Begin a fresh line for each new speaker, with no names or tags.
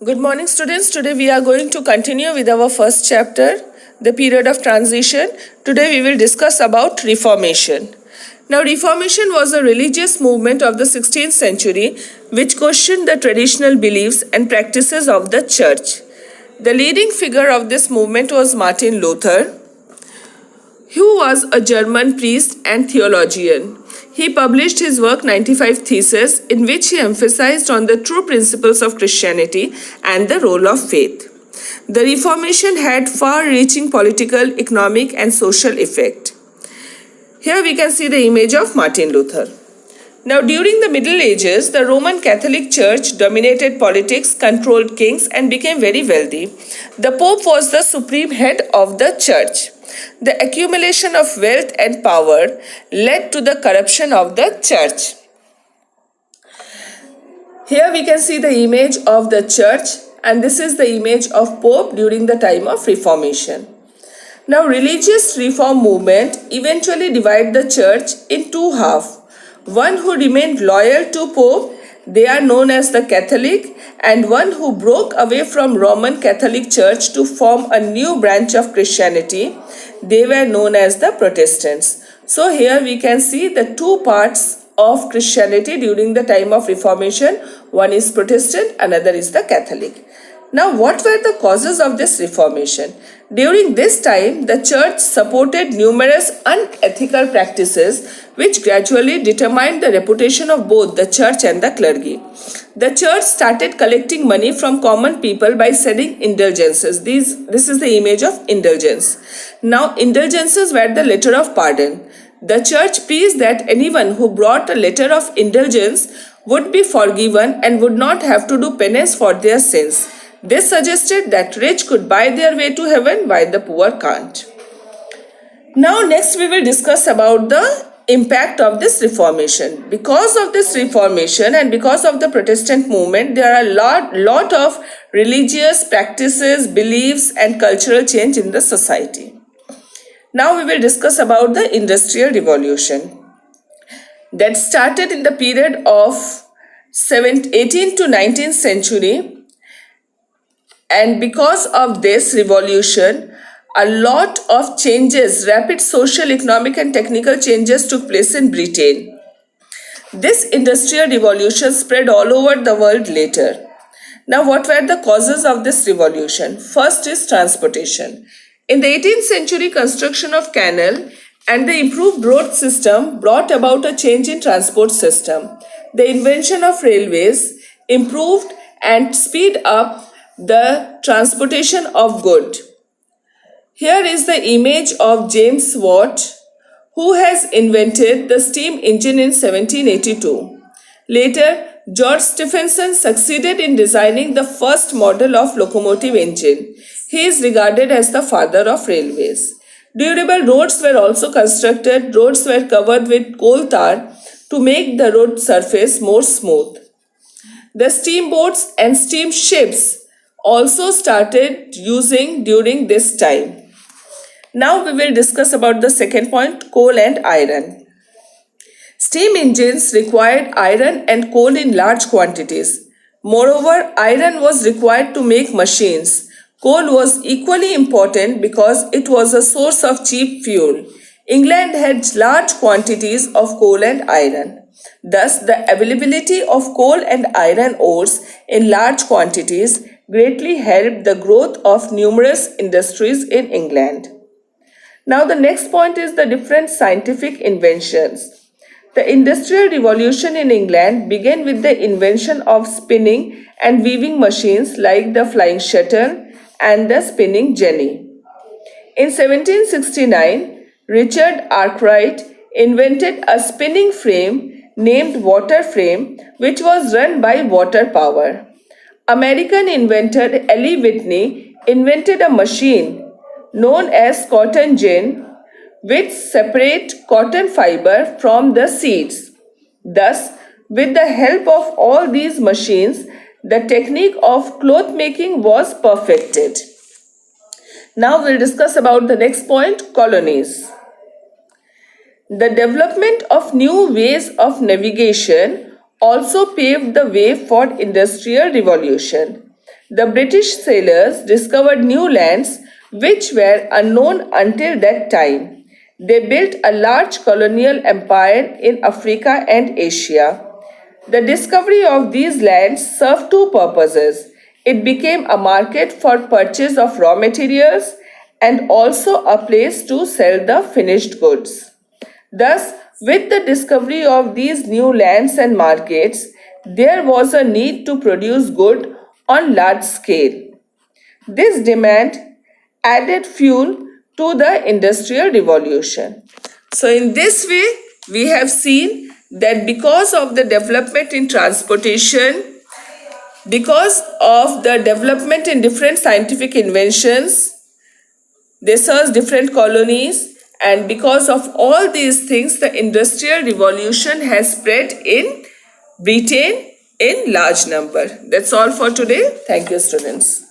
Good morning, students. Today we are going to continue with our first chapter, the period of transition. Today we will discuss about Reformation. Now, Reformation was a religious movement of the 16th century which questioned the traditional beliefs and practices of the church. The leading figure of this movement was Martin Luther, who was a German priest and theologian. He published his work 95 Theses, in which he emphasized on the true principles of Christianity and the role of faith. The Reformation had far-reaching political, economic and social effect. Here we can see the image of Martin Luther. Now, during the Middle Ages, the Roman Catholic Church dominated politics, controlled kings and became very wealthy. The Pope was the supreme head of the church. The accumulation of wealth and power led to the corruption of the church. Here we can see the image of the church, and this is the image of Pope during the time of Reformation. Now, religious reform movement eventually divided the church in two halves. One who remained loyal to Pope, they are known as the Catholic, and one who broke away from Roman Catholic Church to form a new branch of Christianity, they were known as the Protestants. So here we can see the two parts of Christianity during the time of Reformation. One is Protestant, another is the Catholic. Now, what were the causes of this Reformation? During this time, the church supported numerous unethical practices which gradually determined the reputation of both the church and the clergy. The church started collecting money from common people by selling indulgences. This is the image of indulgence. Now, indulgences were the letter of pardon. The church preached that anyone who brought a letter of indulgence would be forgiven and would not have to do penance for their sins. This suggested that rich could buy their way to heaven while the poor can't. Now next we will discuss about the impact of this Reformation. Because of this Reformation and because of the Protestant movement, there are a lot of religious practices, beliefs and cultural change in the society. Now we will discuss about the Industrial Revolution that started in the period of 18th to 19th century. And because of this revolution, a lot of changes, rapid social, economic and technical changes took place in Britain. This industrial revolution spread all over the world later. Now, what were the causes of this revolution? First is transportation. In the 18th century, construction of canal and the improved road system brought about a change in transport system. The invention of railways improved and speed up the transportation of goods. Here is the image of James Watt, who has invented the steam engine in 1782. Later, George Stephenson succeeded in designing the first model of locomotive engine. He is regarded as the father of railways. Durable roads were also constructed. Roads were covered with coal tar to make the road surface more smooth. The steamboats and steamships also started using during this time. Now we will discuss about the second point, coal and iron. Steam engines required iron and coal in large quantities. Moreover, iron was required to make machines. Coal was equally important because it was a source of cheap fuel. England had large quantities of coal and iron. Thus, the availability of coal and iron ores in large quantities greatly helped the growth of numerous industries in England. Now the next point is the different scientific inventions. The Industrial Revolution in England began with the invention of spinning and weaving machines like the flying shuttle and the spinning jenny. In 1769, Richard Arkwright invented a spinning frame named water frame, which was run by water power. American inventor Eli Whitney invented a machine known as cotton gin, which separates cotton fiber from the seeds. Thus, with the help of all these machines, the technique of cloth making was perfected. Now we'll discuss about the next point, colonies. The development of new ways of navigation also paved the way for industrial revolution. The British sailors discovered new lands which were unknown until that time. They built a large colonial empire in Africa and Asia. The discovery of these lands served two purposes. It became a market for purchase of raw materials and also a place to sell the finished goods. Thus, with the discovery of these new lands and markets, there was a need to produce good on large scale. This demand added fuel to the Industrial Revolution. So, in this way, we have seen that because of the development in transportation, because of the development in different scientific inventions, they served different colonies, and because of all these things, the Industrial Revolution has spread in Britain in large number. That's all for today. Thank you, students.